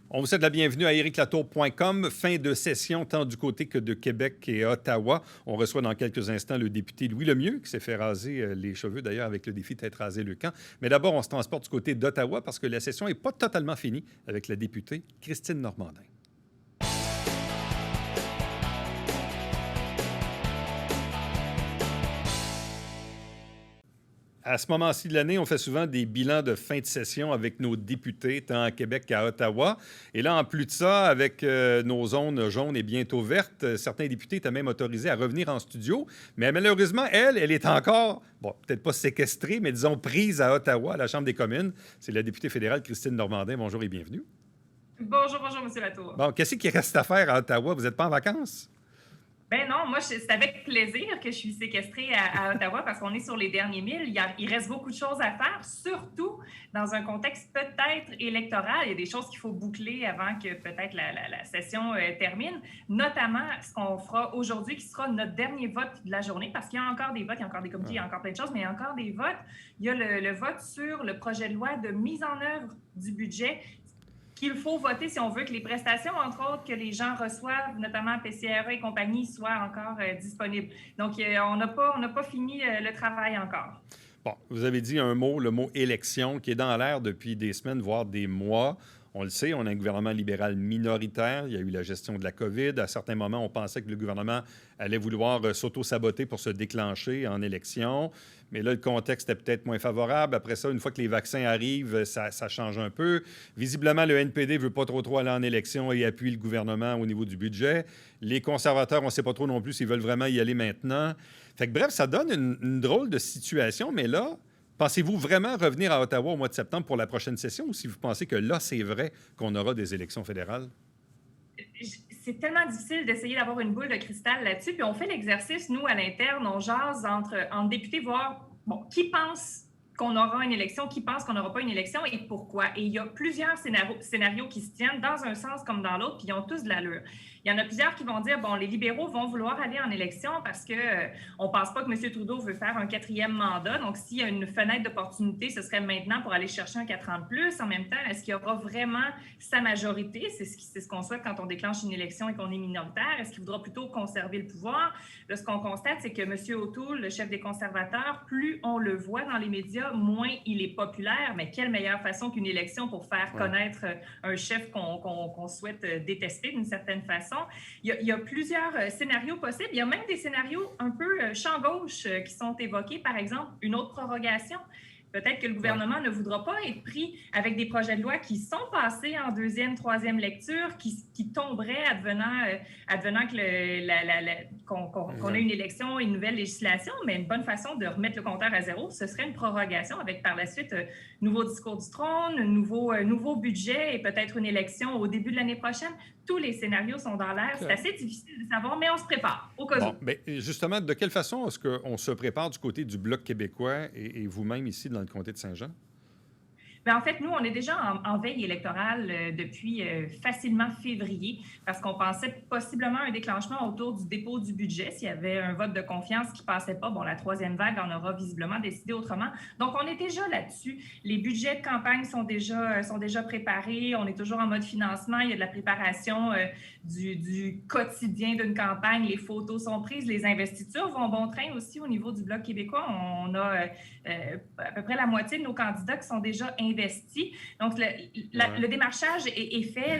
On vous souhaite la bienvenue à ériclatour.com. Fin de session tant du côté que de Québec et Ottawa. On reçoit dans quelques instants le député Louis Lemieux, qui s'est fait raser les cheveux d'ailleurs avec le défi de t'être rasé le camp. Mais d'abord, on se transporte du côté d'Ottawa parce que la session n'est pas totalement finie avec la députée Christine Normandin. À ce moment-ci de l'année, on fait souvent des bilans de fin de session avec nos députés, tant à Québec qu'à Ottawa. Et là, en plus de ça, avec nos zones jaunes et bientôt vertes, certains députés étaient même autorisés à revenir en studio. Mais malheureusement, elle est encore, bon, peut-être pas séquestrée, mais disons prise à Ottawa, à la Chambre des communes. C'est la députée fédérale Christine Normandin. Bonjour et bienvenue. Bonjour, M. Latour. Bon, qu'est-ce qui reste à faire à Ottawa? Vous n'êtes pas en vacances? Ben non, moi, c'est avec plaisir que je suis séquestrée à Ottawa parce qu'on est sur les derniers milles. Il reste beaucoup de choses à faire, surtout dans un contexte peut-être électoral. Il y a des choses qu'il faut boucler avant que peut-être la session termine, notamment ce qu'on fera aujourd'hui, qui sera notre dernier vote de la journée, parce qu'il y a encore des votes, il y a encore des comités, il y a encore plein de choses, mais il y a encore des votes. Il y a le vote sur le projet de loi de mise en œuvre du budget qu'il faut voter si on veut que les prestations, entre autres, que les gens reçoivent, notamment PCRE et compagnie, soient encore disponibles. Donc, on n'a pas fini le travail encore. Bon, vous avez dit un mot, le mot élection, qui est dans l'air depuis des semaines, voire des mois. On le sait, on a un gouvernement libéral minoritaire. Il y a eu la gestion de la COVID. À certains moments, on pensait que le gouvernement allait vouloir s'auto-saboter pour se déclencher en élection. Mais là, le contexte est peut-être moins favorable. Après ça, une fois que les vaccins arrivent, ça change un peu. Visiblement, le NPD ne veut pas trop aller en élection et appuie le gouvernement au niveau du budget. Les conservateurs, on ne sait pas trop non plus s'ils veulent vraiment y aller maintenant. Fait que, bref, ça donne une drôle de situation. Mais là, pensez-vous vraiment revenir à Ottawa au mois de septembre pour la prochaine session ou si vous pensez que là, c'est vrai qu'on aura des élections fédérales? C'est tellement difficile d'essayer d'avoir une boule de cristal là-dessus. Puis on fait l'exercice, nous, à l'interne, on jase entre députés, voir qui pense qu'on aura une élection, qui pense qu'on n'aura pas une élection et pourquoi. Et il y a plusieurs scénarios qui se tiennent dans un sens comme dans l'autre, puis ils ont tous de l'allure. Il y en a plusieurs qui vont dire, les libéraux vont vouloir aller en élection parce qu'on ne pense pas que M. Trudeau veut faire un 4e mandat. Donc, s'il y a une fenêtre d'opportunité, ce serait maintenant pour aller chercher un 4 ans de plus. En même temps, est-ce qu'il y aura vraiment sa majorité? C'est ce qu'on souhaite quand on déclenche une élection et qu'on est minoritaire. Est-ce qu'il voudra plutôt conserver le pouvoir? Là, ce qu'on constate, c'est que M. O'Toole, le chef des conservateurs, plus on le voit dans les médias, moins il est populaire. Mais quelle meilleure façon qu'une élection pour faire connaître un chef qu'on souhaite détester d'une certaine façon? Il y a plusieurs scénarios possibles. Il y a même des scénarios un peu champ gauche qui sont évoqués. Par exemple, une autre prorogation. Peut-être que le gouvernement ne voudra pas être pris avec des projets de loi qui sont passés en 2e, 3e lecture, qui tomberaient advenant qu'on ait une élection, une nouvelle législation, mais une bonne façon de remettre le compteur à zéro, ce serait une prorogation avec par la suite nouveau discours du trône, nouveau budget et peut-être une élection au début de l'année prochaine. Tous les scénarios sont dans l'air. C'est assez difficile de savoir, mais on se prépare au cas où. Mais justement, de quelle façon est-ce qu'on se prépare du côté du Bloc québécois et vous-même ici dans le comté de Saint-Jean? Bien, en fait, nous, on est déjà en veille électorale depuis facilement février parce qu'on pensait possiblement un déclenchement autour du dépôt du budget. S'il y avait un vote de confiance qui ne passait pas, la 3e vague en aura visiblement décidé autrement. Donc, on est déjà là-dessus. Les budgets de campagne sont déjà préparés. On est toujours en mode financement. Il y a de la préparation du quotidien d'une campagne. Les photos sont prises. Les investitures vont bon train aussi au niveau du Bloc québécois. On a à peu près la moitié de nos candidats qui sont déjà investis. Donc, le démarchage est fait.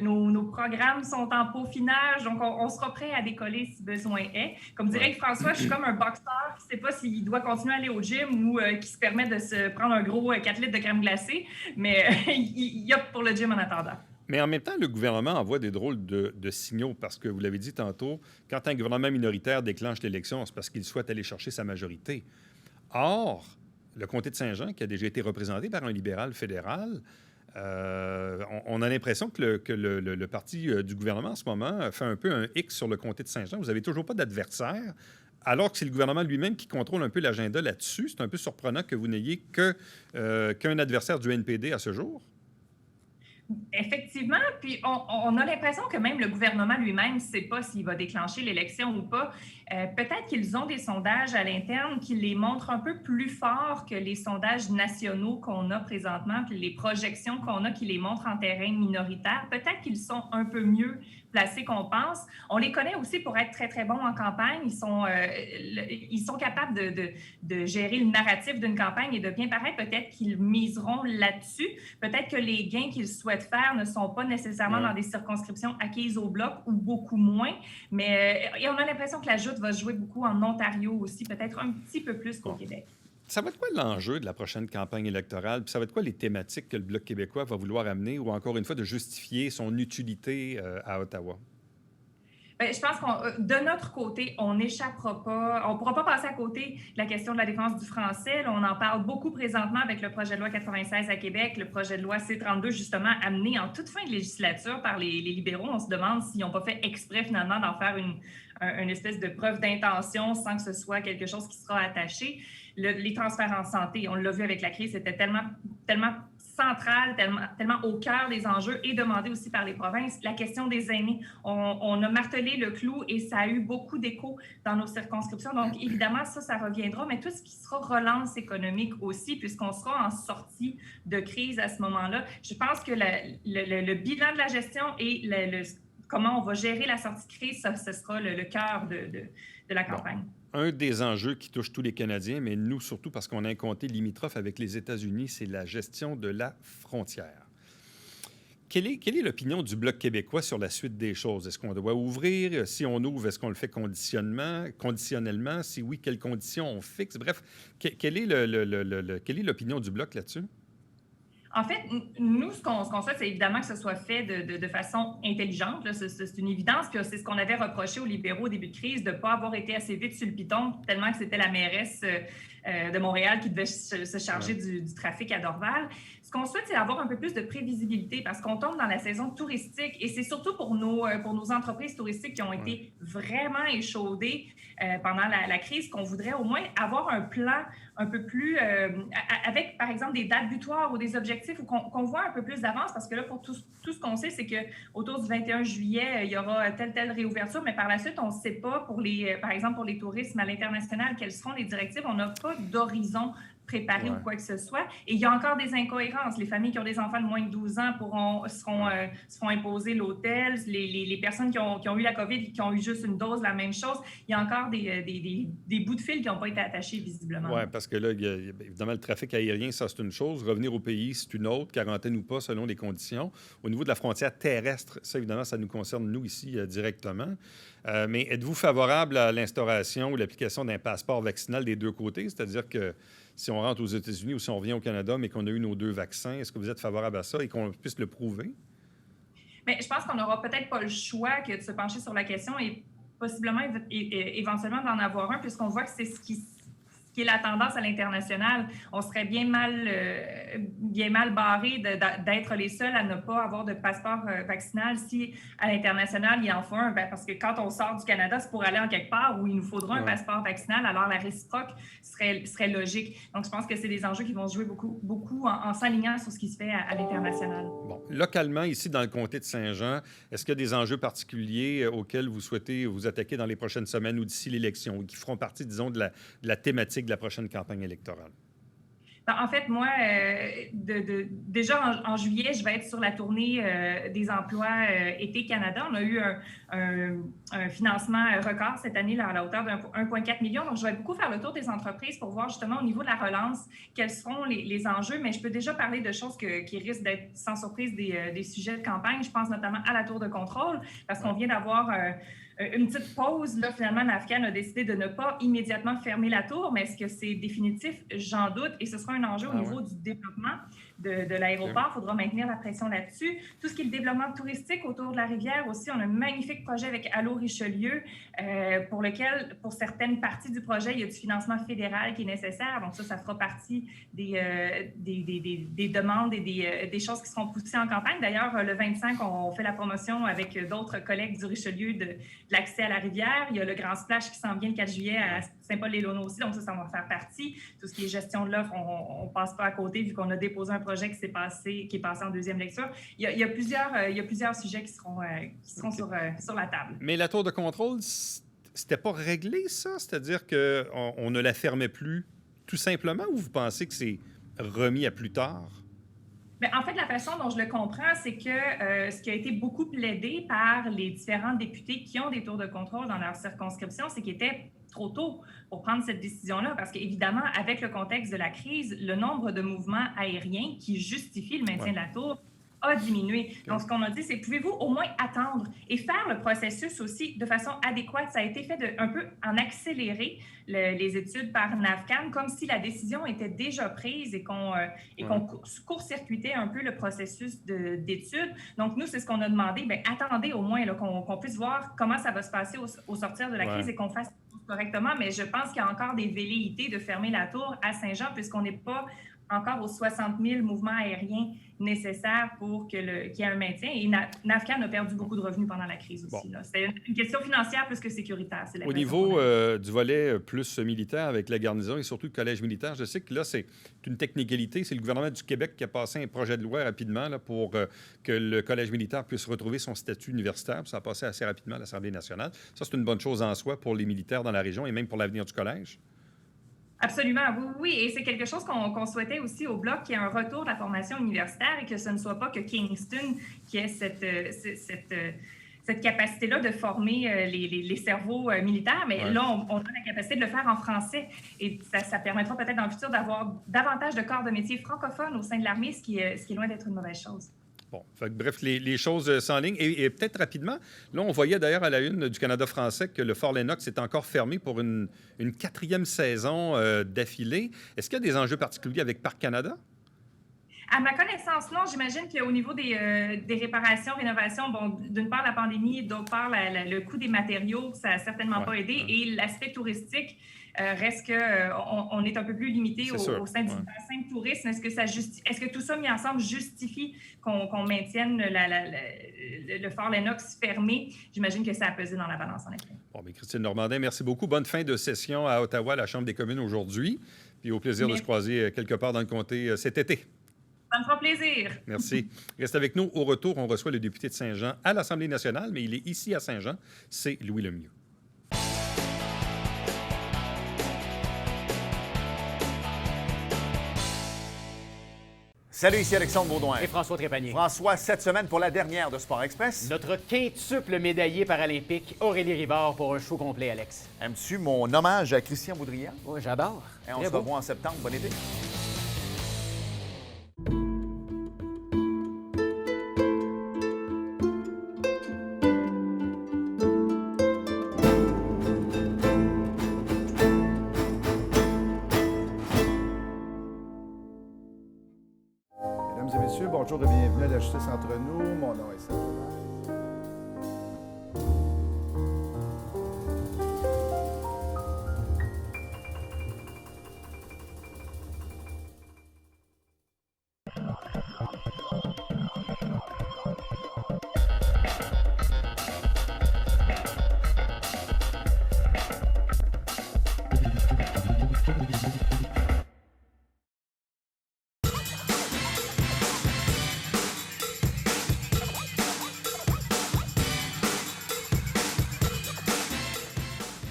Nos programmes sont en peaufinage. Donc, on sera prêt à décoller si besoin est. Comme dirait François, je suis comme un boxeur qui ne sait pas s'il doit continuer à aller au gym ou qui se permet de se prendre un gros 4 litres de crème glacée. Mais il y a pour le gym en attendant. Mais en même temps, le gouvernement envoie des drôles de signaux parce que, vous l'avez dit tantôt, quand un gouvernement minoritaire déclenche l'élection, c'est parce qu'il souhaite aller chercher sa majorité. Or, le comté de Saint-Jean, qui a déjà été représenté par un libéral fédéral, on a l'impression que le parti du gouvernement en ce moment fait un peu un X sur le comté de Saint-Jean. Vous n'avez toujours pas d'adversaire, alors que c'est le gouvernement lui-même qui contrôle un peu l'agenda là-dessus. C'est un peu surprenant que vous n'ayez qu'un adversaire du NPD à ce jour. Effectivement, puis on a l'impression que même le gouvernement lui-même ne sait pas s'il va déclencher l'élection ou pas. Peut-être qu'ils ont des sondages à l'interne qui les montrent un peu plus fort que les sondages nationaux qu'on a présentement, puis les projections qu'on a qui les montrent en terrain minoritaire. Peut-être qu'ils sont un peu mieux placés qu'on pense. On les connaît aussi pour être très, très bons en campagne. Ils sont capables de gérer le narratif d'une campagne et de bien paraître. Peut-être qu'ils miseront là-dessus. Peut-être que les gains qu'ils souhaitent faire ne sont pas nécessairement dans des circonscriptions acquises au bloc ou beaucoup moins. Mais et on a l'impression que la joute va jouer beaucoup en Ontario aussi, peut-être un petit peu plus qu'au Québec. Ça va être quoi l'enjeu de la prochaine campagne électorale? Puis ça va être quoi les thématiques que le Bloc québécois va vouloir amener ou encore une fois de justifier son utilité à Ottawa? Bien, je pense que de notre côté, on n'échappera pas, on ne pourra pas passer à côté de la question de la défense du français. Là, on en parle beaucoup présentement avec le projet de loi 96 à Québec, le projet de loi C-32, justement, amené en toute fin de législature par les libéraux. On se demande s'ils n'ont pas fait exprès, finalement, d'en faire une espèce de preuve d'intention sans que ce soit quelque chose qui sera attaché. Les transferts en santé, on l'a vu avec la crise, c'était tellement central, tellement au cœur des enjeux et demandé aussi par les provinces. La question des aînés, on a martelé le clou et ça a eu beaucoup d'écho dans nos circonscriptions. Donc, évidemment, ça reviendra, mais tout ce qui sera relance économique aussi, puisqu'on sera en sortie de crise à ce moment-là. Je pense que le bilan de la gestion et comment on va gérer la sortie de crise, ce sera le cœur de la campagne. Bon. Un des enjeux qui touche tous les Canadiens, mais nous surtout parce qu'on a un comté limitrophe avec les États-Unis, c'est la gestion de la frontière. Quelle est l'opinion du Bloc québécois sur la suite des choses? Est-ce qu'on doit ouvrir? Si on ouvre, est-ce qu'on le fait conditionnellement? Si oui, quelles conditions on fixe? Bref, quelle est l'opinion du Bloc là-dessus? En fait, nous, ce qu'on souhaite, c'est évidemment que ce soit fait de façon intelligente. Là, c'est une évidence. Puis c'est ce qu'on avait reproché aux libéraux au début de crise, de ne pas avoir été assez vite sur le piton, tellement que c'était la mairesse de Montréal qui devait se charger du trafic à Dorval. Ce qu'on souhaite, c'est avoir un peu plus de prévisibilité parce qu'on tombe dans la saison touristique et c'est surtout pour nos entreprises touristiques qui ont été vraiment échaudées pendant la crise qu'on voudrait au moins avoir un plan un peu plus avec, par exemple, des dates butoirs ou des objectifs ou qu'on voit un peu plus d'avance parce que là, pour tout ce qu'on sait, c'est qu'autour du 21 juillet, il y aura telle réouverture, mais par la suite, on ne sait pas, par exemple, pour les tourismes à l'international, quelles seront les directives. On n'a pas d'horizon préparé ou quoi que ce soit. Et il y a encore des incohérences. Les familles qui ont des enfants de moins de 12 ans seront imposées l'hôtel. Les personnes qui ont eu la COVID et qui ont eu juste une dose, la même chose. Il y a encore des bouts de fil qui n'ont pas été attachés visiblement. Oui, parce que là, évidemment, le trafic aérien, ça, c'est une chose. Revenir au pays, c'est une autre. Quarantaine ou pas, selon les conditions. Au niveau de la frontière terrestre, ça, évidemment, ça nous concerne, nous, ici, directement. Mais êtes-vous favorable à l'instauration ou l'application d'un passeport vaccinal des deux côtés? C'est-à-dire que si on rentre aux États-Unis ou si on revient au Canada, mais qu'on a eu nos 2 vaccins, est-ce que vous êtes favorable à ça et qu'on puisse le prouver? Bien, je pense qu'on n'aura peut-être pas le choix que de se pencher sur la question et possiblement éventuellement d'en avoir un, puisqu'on voit que c'est ce qui est la tendance à l'international. On serait bien mal barré d'être les seuls à ne pas avoir de passeport vaccinal si à l'international, il en faut un. Parce que quand on sort du Canada, c'est pour aller en quelque part où il nous faudra un passeport vaccinal. Alors, la réciproque serait logique. Donc, je pense que c'est des enjeux qui vont se jouer beaucoup en s'alignant sur ce qui se fait à l'international. Bon, localement, ici, dans le comté de Saint-Jean, est-ce qu'il y a des enjeux particuliers auxquels vous souhaitez vous attaquer dans les prochaines semaines ou d'ici l'élection, qui feront partie, disons, de la thématique de la prochaine campagne électorale? En fait, moi, déjà en juillet, je vais être sur la tournée des emplois Été Canada. On a eu un financement record cette année là, à la hauteur de 1,4 million. Donc, je vais beaucoup faire le tour des entreprises pour voir justement au niveau de la relance quels seront les enjeux. Mais je peux déjà parler de choses qui risquent d'être sans surprise des sujets de campagne. Je pense notamment à la tour de contrôle parce qu'on vient d'avoir une petite pause. Là, finalement, NAFCAN a décidé de ne pas immédiatement fermer la tour, mais est-ce que c'est définitif? J'en doute. Et ce sera un enjeu au niveau du développement de l'aéroport. Il faudra maintenir la pression là-dessus. Tout ce qui est le développement touristique autour de la rivière aussi, on a un magnifique projet avec Allô Richelieu pour lequel, pour certaines parties du projet, il y a du financement fédéral qui est nécessaire. Donc ça fera partie des demandes et des choses qui seront poussées en campagne. D'ailleurs, le 25, on fait la promotion avec d'autres collègues du Richelieu l'accès à la rivière. Il y a le grand splash qui s'en vient le 4 juillet à Saint-Paul-les-Launeaux aussi, donc ça va faire partie. Tout ce qui est gestion de l'offre, on ne passe pas à côté vu qu'on a déposé un projet qui est passé en deuxième lecture. Il y a plusieurs sujets qui seront sur la table. Mais la tour de contrôle, c'était pas réglé, ça? C'est-à-dire qu'on ne la fermait plus tout simplement, ou vous pensez que c'est remis à plus tard? Bien, en fait, la façon dont je le comprends, c'est que ce qui a été beaucoup plaidé par les différents députés qui ont des tours de contrôle dans leur circonscription, c'est qu'il était trop tôt pour prendre cette décision-là, parce qu'évidemment, avec le contexte de la crise, le nombre de mouvements aériens qui justifient le maintien de la tour a diminué. Donc, ce qu'on a dit, c'est pouvez-vous au moins attendre et faire le processus aussi de façon adéquate? Ça a été fait un peu en accélérer les études par NAVCAM, comme si la décision était déjà prise et qu'on court-circuitait un peu le processus d'études. Donc, nous, c'est ce qu'on a demandé. Bien, attendez au moins qu'on puisse voir comment ça va se passer au sortir de la crise et qu'on fasse correctement. Mais je pense qu'il y a encore des velléités de fermer la tour à Saint-Jean puisqu'on n'est pas encore aux 60 000 mouvements aériens nécessaires pour qu'il y ait un maintien. Et NAVCAM a perdu beaucoup de revenus pendant la crise aussi. Bon. C'était une question financière plus que sécuritaire. Au niveau du volet plus militaire avec la garnison et surtout le collège militaire, je sais que là, c'est une technicalité. C'est le gouvernement du Québec qui a passé un projet de loi rapidement là, pour que le collège militaire puisse retrouver son statut universitaire. Ça a passé assez rapidement à l'Assemblée nationale. Ça, c'est une bonne chose en soi pour les militaires dans la région et même pour l'avenir du collège. Absolument, oui. Et c'est quelque chose qu'on souhaitait aussi au Bloc, qu'il y ait un retour de la formation universitaire et que ce ne soit pas que Kingston qui ait cette capacité-là de former les cerveaux militaires, mais là, on a la capacité de le faire en français. Et ça permettra peut-être dans le futur d'avoir davantage de corps de métier francophones au sein de l'armée, ce qui est loin d'être une mauvaise chose. Bon, bref, les choses s'enlignent. Et peut-être rapidement, là, on voyait d'ailleurs à la une du Canada français que le Fort Lennox est encore fermé pour une 4e saison d'affilée. Est-ce qu'il y a des enjeux particuliers avec Parc Canada? À ma connaissance, non. J'imagine qu'au niveau des réparations, rénovations, bon, d'une part la pandémie, d'autre part le coût des matériaux, ça n'a certainement pas aidé. Et l'aspect touristique reste qu'on est un peu plus limité au sein du bassin de tourisme. Est-ce que tout ça mis ensemble justifie qu'on maintienne le Fort Lennox fermé? J'imagine que ça a pesé dans la balance, en effet. Bon, bien, Christine Normandin, merci beaucoup. Bonne fin de session à Ottawa, à la Chambre des communes aujourd'hui. Puis au plaisir de se croiser quelque part dans le comté cet été. Ça me fera plaisir. Merci. Reste avec nous. Au retour, on reçoit le député de Saint-Jean à l'Assemblée nationale, mais il est ici à Saint-Jean. C'est Louis Lemieux. Salut, ici Alexandre Baudouin. Et François Trépanier. François, cette semaine pour la dernière de Sport Express. Notre quintuple médaillé paralympique, Aurélie Rivard, pour un show complet, Alex. Aimes-tu mon hommage à Christian Boudria? Oui, j'adore. Et on se revoit en septembre. Bon été. Mesdames et messieurs, bonjour et bienvenue à la Justice entre nous. Mon nom est Serge.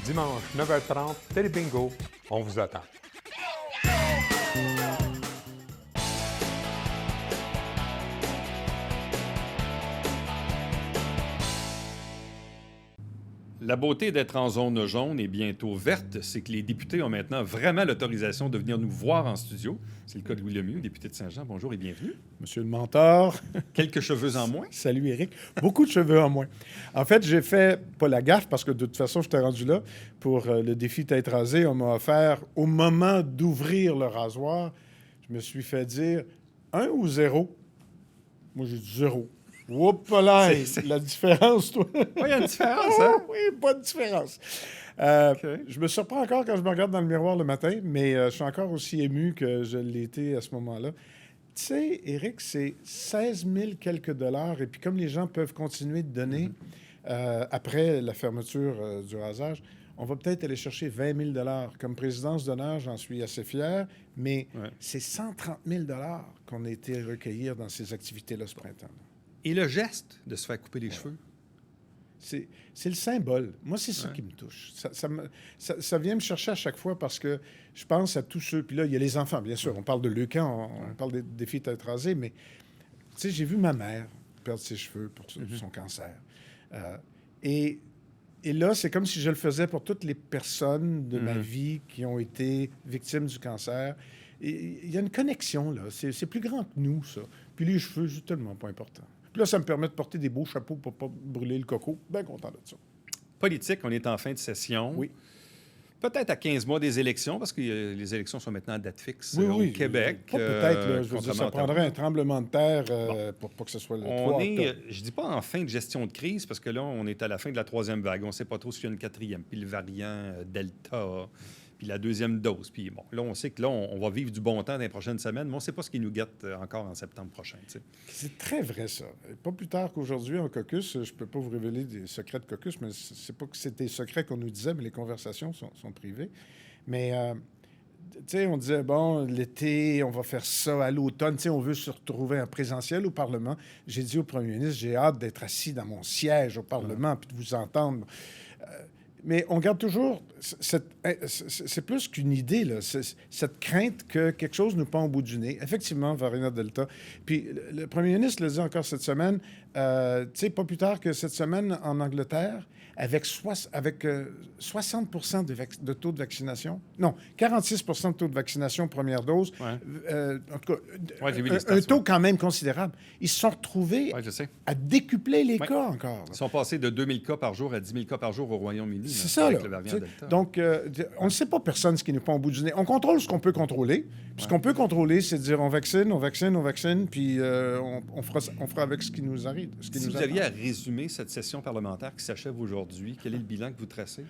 Dimanche, 9h30, Télé Bingo, on vous attend. La beauté d'être en zone jaune et bientôt verte, c'est que les députés ont maintenant vraiment l'autorisation de venir nous voir en studio. C'est le cas de Louis Lemieux, député de Saint-Jean. Bonjour et bienvenue. Monsieur le mentor. Quelques cheveux en moins. Salut, Éric. Beaucoup de cheveux en moins. En fait, j'ai fait, pas la gaffe, parce que de toute façon, j'étais rendu là, pour le défi tête rasée. On m'a offert, au moment d'ouvrir le rasoir, je me suis fait dire 1 ou 0. Moi, j'ai dit 0. Oups là, la différence, toi. Oui, il y a une différence, hein? Oui, pas de différence. Je me surprends encore quand je me regarde dans le miroir le matin, mais je suis encore aussi ému que je l'étais à ce moment-là. Tu sais, Éric, c'est 16 000 quelques dollars, et puis comme les gens peuvent continuer de donner, après la fermeture du rasage, on va peut-être aller chercher 20 000 $. Comme présidence d'honneur, j'en suis assez fier, mais c'est 130 000 $ qu'on a été recueillir dans ces activités-là ce printemps. Et le geste de se faire couper les cheveux? C'est le symbole. Moi, c'est ça qui me touche. Ça vient me chercher à chaque fois parce que je pense à tous ceux... Puis là, il y a les enfants, bien sûr. On parle de Leucan, on parle des filles tête rasée, mais tu sais, j'ai vu ma mère perdre ses cheveux pour son cancer. Et là, c'est comme si je le faisais pour toutes les personnes de ma vie qui ont été victimes du cancer. Il y a une connexion, là. C'est plus grand que nous, ça. Puis les cheveux, c'est tellement pas important. Puis là, ça me permet de porter des beaux chapeaux pour pas brûler le coco. Bien content de ça. Politique, on est en fin de session. Oui. Peut-être à 15 mois des élections, parce que les élections sont maintenant à date fixe au Québec. Pas peut-être, là. Je veux dire, ça prendrait un tremblement de terre pour pas que ce soit le 3 octobre. Je dis pas en fin de gestion de crise, parce que là, on est à la fin de la 3e vague. On ne sait pas trop s'il y a une 4e, puis le variant Delta, puis la 2e dose. Puis bon, là, on sait que là, on va vivre du bon temps dans les prochaines semaines, mais on ne sait pas ce qui nous guette encore en septembre prochain. T'sais. C'est très vrai, ça. Pas plus tard qu'aujourd'hui, en caucus, je ne peux pas vous révéler des secrets de caucus, mais c'est pas que c'est des secrets qu'on nous disait, mais les conversations sont privées. Mais, tu sais, on disait, bon, l'été, on va faire ça à l'automne. Tu sais, on veut se retrouver en présentiel au Parlement. J'ai dit au premier ministre, j'ai hâte d'être assis dans mon siège au Parlement puis de vous entendre. Mais on garde toujours... C'est plus qu'une idée, là. Cette crainte que quelque chose nous pend au bout du nez. Effectivement, variant Delta. Puis le premier ministre le dit encore cette semaine, tu sais, pas plus tard que cette semaine en Angleterre, avec 60 de taux de vaccination. Non, 46 de taux de vaccination première dose. En tout cas, un taux quand même considérable. Ils se sont retrouvés à décupler les cas encore. Là. Ils sont passés de 2000 cas par jour à 10 000 cas par jour au Royaume-Uni. C'est ça, avec là. Le variant Delta. Donc, on ne sait pas personne ce qui nous pend au bout du nez. On contrôle ce qu'on peut contrôler. Puis ce qu'on peut contrôler, c'est de dire on vaccine, puis on fera avec ce qui nous arrive. Si vous aviez à résumer cette session parlementaire qui s'achève aujourd'hui, quel est le bilan que vous tracez?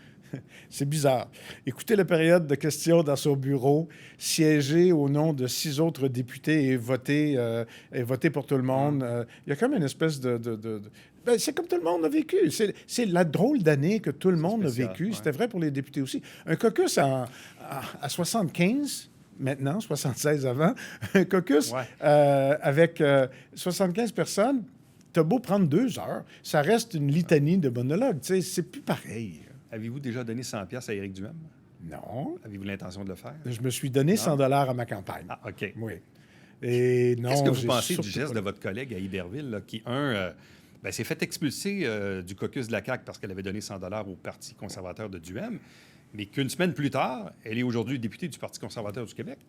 C'est bizarre. Écoutez la période de questions dans son bureau, siéger au nom de 6 autres députés et voter pour tout le monde. Il y a comme une espèce de ben, c'est comme tout le monde a vécu. C'est la drôle d'année que tout le monde a vécu. C'était vrai pour les députés aussi. Un caucus à 75... Maintenant, 76 avant, un caucus avec 75 personnes, t'as beau prendre 2 heures, ça reste une litanie de monologues. Tu sais, c'est plus pareil. Avez-vous déjà donné 100$ à Éric Duhem? Non. Avez-vous l'intention de le faire? Je me suis donné 100$ à ma campagne. Ah, OK. Oui. Et non, qu'est-ce que vous pensez du geste de votre collègue à Iberville, là, qui, s'est fait expulser du caucus de la CAQ parce qu'elle avait donné 100$ au Parti conservateur de Duhem, mais qu'une semaine plus tard, elle est aujourd'hui députée du Parti conservateur du Québec?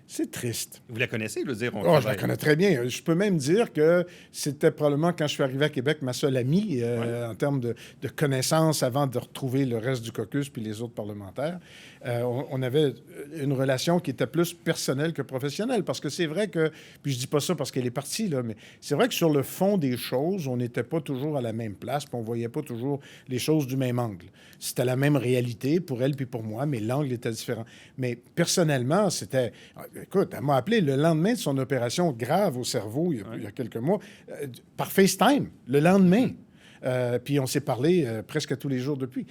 C'est triste. Vous la connaissez, je veux dire? Je la connais très bien. Je peux même dire que c'était probablement, quand je suis arrivé à Québec, ma seule amie en termes de connaissances avant de retrouver le reste du caucus puis les autres parlementaires. On avait une relation qui était plus personnelle que professionnelle, parce que c'est vrai que, puis je dis pas ça parce qu'elle est partie, là, mais c'est vrai que sur le fond des choses, on n'était pas toujours à la même place, puis on voyait pas toujours les choses du même angle. C'était la même réalité pour elle puis pour moi, mais l'angle était différent. Mais personnellement, c'était... Écoute, elle m'a appelé le lendemain de son opération grave au cerveau, il y a quelques mois, par FaceTime, le lendemain. Puis on s'est parlé presque tous les jours depuis.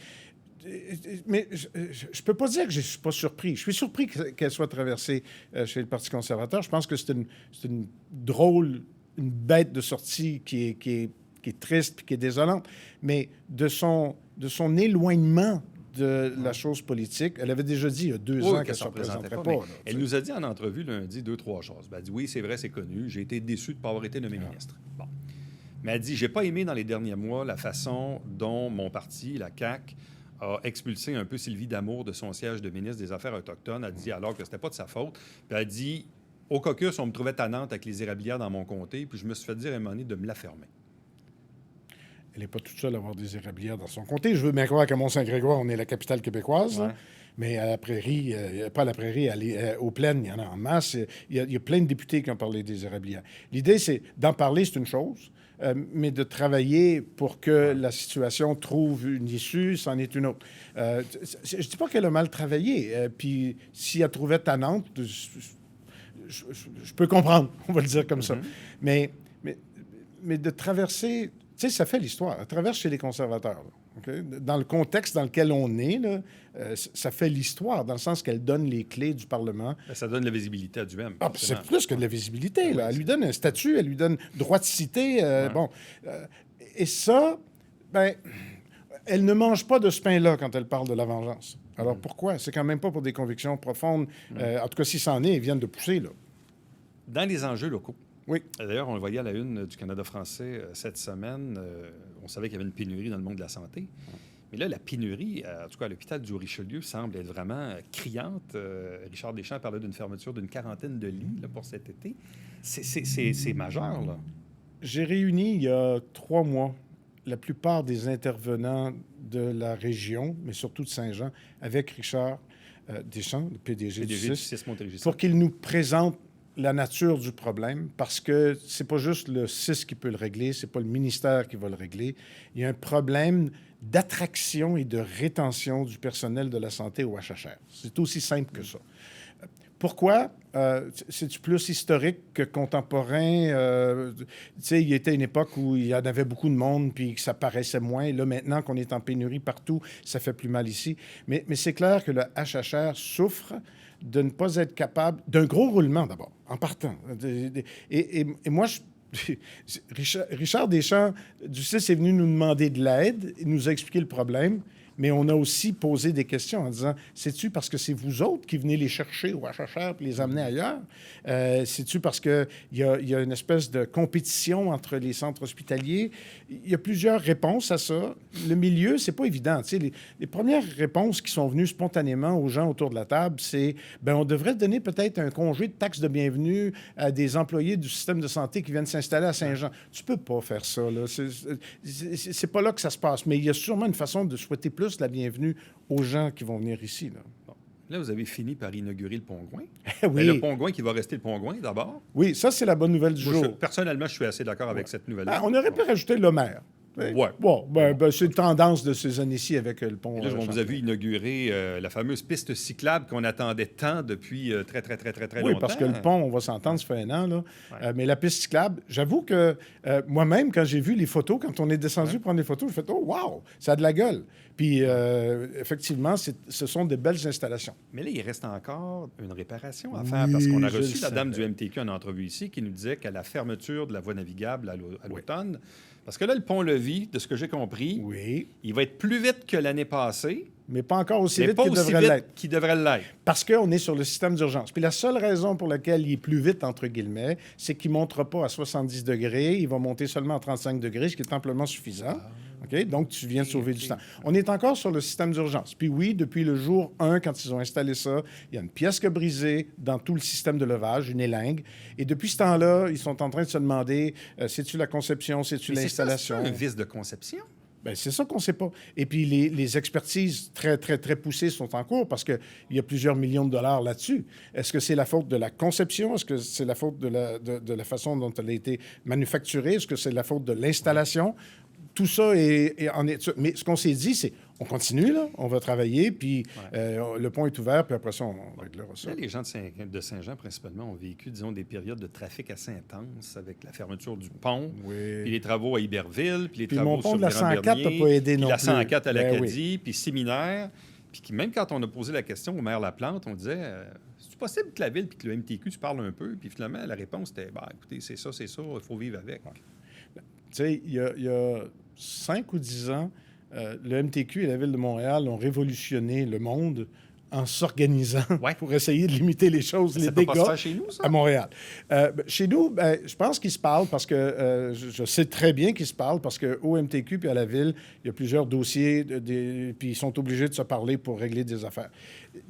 Mais je ne peux pas dire que je ne suis pas surpris. Je suis surpris qu'elle soit traversée chez le Parti conservateur. Je pense que c'est une drôle, une bête de sortie qui est triste et qui est désolante. Mais de son éloignement de la chose politique, elle avait déjà dit il y a 2 ans qu'elle ne se représenterait pas. Elle nous a dit en entrevue lundi 2-3 choses. Elle a dit oui, c'est vrai, c'est connu. J'ai été déçu de ne pas avoir été nommé ministre. Bon. Mais elle dit j'ai pas aimé dans les derniers mois la façon dont mon parti, la CAQ, a expulsé un peu Sylvie Damour de son siège de ministre des Affaires autochtones. Elle dit alors que c'était pas de sa faute. Puis elle dit au caucus, on me trouvait tannante avec les érablières dans mon comté, puis je me suis fait dire à un moment donné de me la fermer. Elle n'est pas toute seule à avoir des érablières dans son comté. Je veux bien croire qu'à Mont-Saint-Grégoire, on est la capitale québécoise. Ouais. Mais à la Prairie, pas à la Prairie, aux Plaines, il y en a en masse. Il y a plein de députés qui ont parlé des érablières. L'idée, c'est d'en parler, c'est une chose, mais de travailler pour que la situation trouve une issue, c'en est une autre. Je ne dis pas qu'elle a mal travaillé. Puis si elle trouvait tannante, je peux comprendre, on va le dire comme ça. Mais de traverser Tu sais, ça fait l'histoire. Elle traverse chez les conservateurs. Là, OK? Dans le contexte dans lequel on est, là, ça fait l'histoire, dans le sens qu'elle donne les clés du Parlement. Ben, ça donne de la visibilité à Duhem. Ah, c'est plus que de la visibilité. Là. Elle lui donne un statut, elle lui donne droit de cité. Bon. Et ça, ben, elle ne mange pas de ce pain-là quand elle parle de la vengeance. Alors pourquoi? C'est quand même pas pour des convictions profondes. En tout cas, si c'en est, elles viennent de pousser. Là. Dans les enjeux locaux. Oui. D'ailleurs, on le voyait à la une du Canada français cette semaine. On savait qu'il y avait une pénurie dans le monde de la santé. Mais là, la pénurie, en tout cas à l'hôpital du Richelieu, semble être vraiment criante. Richard Deschamps parlait d'une fermeture d'une 40aine de lits là, pour cet été. C'est majeur, là. J'ai réuni il y a 3 mois la plupart des intervenants de la région, mais surtout de Saint-Jean, avec Richard Deschamps, le PDG du CIS, pour qu'il nous présente la nature du problème, parce que c'est pas juste le CIS qui peut le régler, c'est pas le ministère qui va le régler. Il y a un problème d'attraction et de rétention du personnel de la santé au HHR. C'est aussi simple que ça. Pourquoi? C'est plus historique que contemporain. Tu sais, il y était une époque où il y en avait beaucoup de monde, puis que ça paraissait moins. Là, maintenant qu'on est en pénurie partout, ça fait plus mal ici. Mais c'est clair que le HHR souffre de ne pas être capable d'un gros roulement, d'abord, en partant. Et moi, Richard Deschamps du CIS est venu nous demander de l'aide, il nous a expliqué le problème, mais on a aussi posé des questions en disant, c'est-tu parce que c'est vous autres qui venez les chercher au HHR et les amener ailleurs? C'est-tu parce qu'il y a une espèce de compétition entre les centres hospitaliers? Il y a plusieurs réponses à ça. Le milieu, c'est pas évident. Tu sais, les premières réponses qui sont venues spontanément aux gens autour de la table, c'est, ben on devrait donner peut-être un congé de taxe de bienvenue à des employés du système de santé qui viennent s'installer à Saint-Jean. Tu peux pas faire ça, là. C'est pas là que ça se passe. Mais il y a sûrement une façon de souhaiter plus la bienvenue aux gens qui vont venir ici. Là, bon. Là vous avez fini par inaugurer le Pont-Gouin. Oui. Mais le Pont-Gouin qui va rester le Pont-Gouin, d'abord. Oui, ça, c'est la bonne nouvelle du jour. Personnellement, je suis assez d'accord avec cette nouvelle. On aurait pu rajouter le maire. Ouais. Bon, c'est une tendance de ces années-ci avec le pont. Là, on vous a vu inaugurer la fameuse piste cyclable qu'on attendait tant depuis très longtemps. Oui, parce que le pont, on va s'entendre, ça fait un an. Là. Mais la piste cyclable, j'avoue que moi-même, quand j'ai vu les photos, quand on est descendu prendre les photos, j'ai fait « Oh, wow! Ça a de la gueule! » Puis, effectivement, ce sont de belles installations. Mais là, il reste encore une réparation à faire, parce qu'on a reçu la dame du MTQ en entrevue ici qui nous disait qu'à la fermeture de la voie navigable à l'automne, parce que là, le pont-levis, de ce que j'ai compris, il va être plus vite que l'année passée. Mais pas encore aussi vite qu'il devrait l'être. Parce qu'on est sur le système d'urgence. Puis la seule raison pour laquelle il est plus vite, entre guillemets, c'est qu'il ne montera pas à 70 degrés. Il va monter seulement à 35 degrés, ce qui est amplement suffisant. OK? Donc, tu viens de sauver du temps. On est encore sur le système d'urgence. Puis oui, depuis le jour 1, quand ils ont installé ça, il y a une pièce qui a brisé dans tout le système de levage, une élingue. Et depuis ce temps-là, ils sont en train de se demander, c'est-tu la conception, c'est-tu l'installation? C'est un vice de conception? Bien, c'est ça qu'on ne sait pas. Et puis, les expertises très poussées sont en cours parce qu'il y a plusieurs millions de dollars là-dessus. Est-ce que c'est la faute de la conception? Est-ce que c'est la faute de la façon dont elle a été manufacturée? Est-ce que c'est la faute de l'installation? Tout ça est en étude. Mais ce qu'on s'est dit, c'est on continue, là, on va travailler, puis le pont est ouvert, puis après ça, on réglera ça. Là, les gens de Saint-Jean, principalement, ont vécu, disons, des périodes de trafic assez intenses avec la fermeture du pont, puis les travaux à Iberville, puis les travaux mon pont sur de la 104 n'a pas aidé non plus. La 104 à l'Acadie, puis Séminaire. Puis même quand on a posé la question au maire Laplante, on disait c'est possible que la ville puis que le MTQ, tu parles un peu? Puis finalement, la réponse était écoutez, c'est ça, il faut vivre avec. Tu sais, il y a 5 ou 10 ans, le MTQ et la Ville de Montréal ont révolutionné le monde en s'organisant pour essayer de limiter les choses, les dégâts peut pas se faire chez nous, ça? À Montréal. Chez nous, je pense qu'ils se parlent parce que je sais très bien qu'ils se parlent parce qu'au MTQ puis à la Ville, il y a plusieurs dossiers, puis ils sont obligés de se parler pour régler des affaires.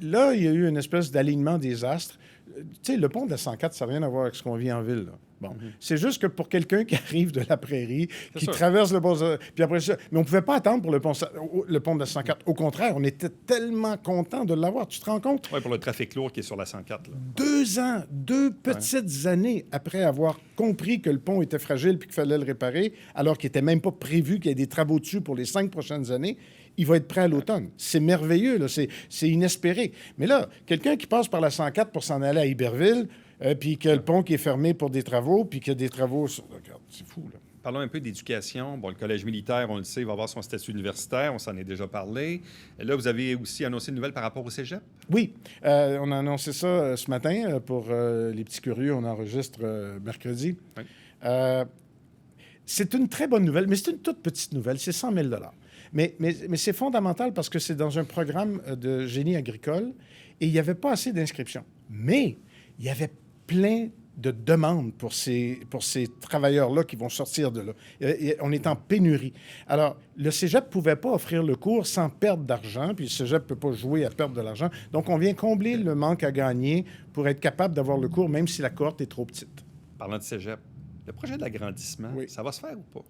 Là, il y a eu une espèce d'alignement des astres. Tu sais, le pont de la 104, ça n'a rien à voir avec ce qu'on vit en ville, là. Bon. C'est juste que pour quelqu'un qui arrive de la prairie, qui traverse le pont... Puis après ça... Mais on ne pouvait pas attendre pour le pont de la 104. Au contraire, on était tellement contents de l'avoir. Tu te rends compte? Oui, pour le trafic lourd qui est sur la 104. Là. 2 ans, 2 petites années après avoir compris que le pont était fragile puis qu'il fallait le réparer, alors qu'il n'était même pas prévu qu'il y ait des travaux dessus pour les 5 prochaines années, il va être prêt à l'automne. C'est merveilleux, là. C'est inespéré. Mais là, quelqu'un qui passe par la 104 pour s'en aller à Iberville, puis que le pont qui est fermé pour des travaux, puis qu'il y a des travaux... Regarde, c'est fou, là. Parlons un peu d'éducation. Bon, le collège militaire, on le sait, va avoir son statut universitaire. On s'en est déjà parlé. Là, vous avez aussi annoncé une nouvelle par rapport au cégep? Oui, on a annoncé ça ce matin. Pour les petits curieux, on enregistre mercredi. Oui. C'est une très bonne nouvelle, mais c'est une toute petite nouvelle. C'est 100 000 Mais c'est fondamental parce que c'est dans un programme de génie agricole et il n'y avait pas assez d'inscriptions. Mais il y avait plein de demandes pour ces travailleurs-là qui vont sortir de là. On est en pénurie. Alors, le cégep ne pouvait pas offrir le cours sans perdre d'argent, puis le cégep ne peut pas jouer à perdre de l'argent. Donc, on vient combler le manque à gagner pour être capable d'avoir le cours, même si la cohorte est trop petite. Parlant de cégep, le projet d'agrandissement, Oui. ça va se faire ou pas?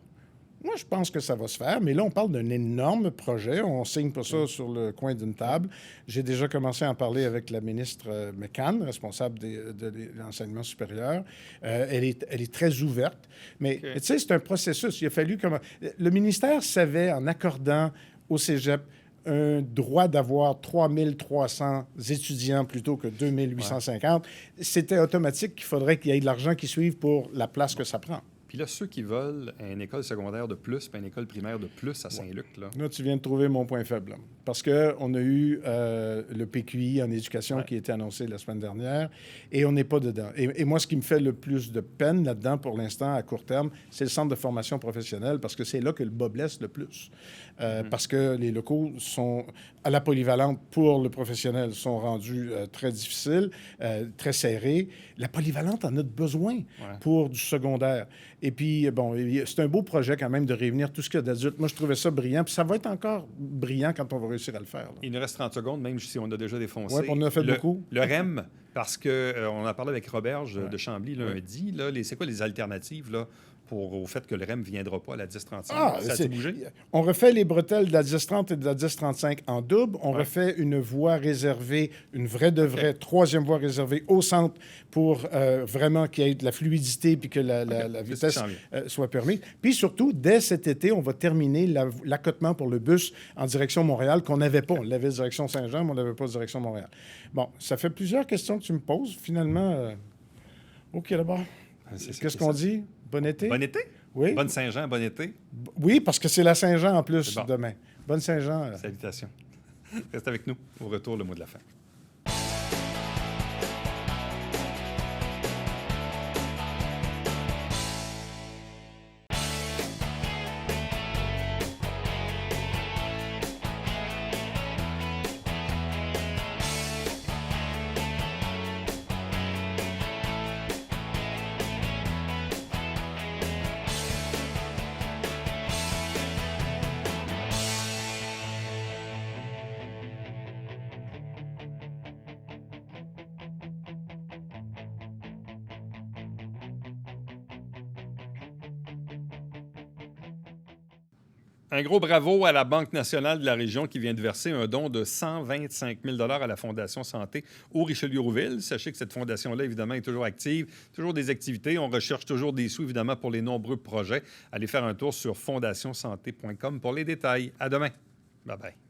Moi, je pense que ça va se faire, mais là, on parle d'un énorme projet. On signe pas ça sur le coin d'une table. J'ai déjà commencé à en parler avec la ministre McCann, responsable de l'enseignement supérieur. Elle est très ouverte. Mais tu sais, c'est un processus. Il a fallu comme... Le ministère savait, en accordant au cégep un droit d'avoir 3300 étudiants plutôt que 2850, c'était automatique qu'il faudrait qu'il y ait de l'argent qui suive pour la place que ça prend. Puis là, ceux qui veulent une école secondaire de plus, puis une école primaire de plus à Saint-Luc, là. Là, tu viens de trouver mon point faible. Là. Parce qu'on a eu le PQI en éducation qui a été annoncé la semaine dernière et on n'est pas dedans. Et moi, ce qui me fait le plus de peine là-dedans pour l'instant, à court terme, c'est le centre de formation professionnelle parce que c'est là que le bas blesse le plus. Parce que les locaux sont à la polyvalente pour le professionnel sont rendus très difficiles, très serrés. La polyvalente en a besoin pour du secondaire. Et puis, bon, c'est un beau projet quand même de réunir tout ce qu'il y a d'adultes. Moi, je trouvais ça brillant. Puis ça va être encore brillant quand on va réussir à le faire. Là. Il nous reste 30 secondes, même si on a déjà défoncé. Oui, on en a fait beaucoup. Le REM, parce qu'on a parlé avec Roberge de Chambly lundi. Là, c'est quoi les alternatives là, au fait que le REM ne viendra pas à la 1035? Ça a-t-il bougé? On refait les bretelles de la 1030 et de la 1035 en double. On refait une voie réservée, une vraie de vraie, troisième voie réservée au centre pour vraiment qu'il y ait de la fluidité puis que la vitesse soit permise. Puis surtout, dès cet été, on va terminer l'accotement pour le bus en direction Montréal qu'on n'avait pas. On l'avait direction Saint-Jean, mais on n'avait pas direction Montréal. Bon, ça fait plusieurs questions que tu me poses. Finalement, OK, d'abord. Qu'est-ce qu'on dit? Bon été? Bon été? Oui. Bonne Saint-Jean, bon été? Oui, parce que c'est la Saint-Jean en plus demain. Bonne Saint-Jean. Salutations. Reste avec nous. Au retour, le mot de la fin. Un gros bravo à la Banque nationale de la région qui vient de verser un don de 125 000 $ à la Fondation Santé au Richelieu-Rouville. Sachez que cette fondation-là, évidemment, est toujours active, toujours des activités. On recherche toujours des sous, évidemment, pour les nombreux projets. Allez faire un tour sur fondationsanté.com pour les détails. À demain. Bye-bye.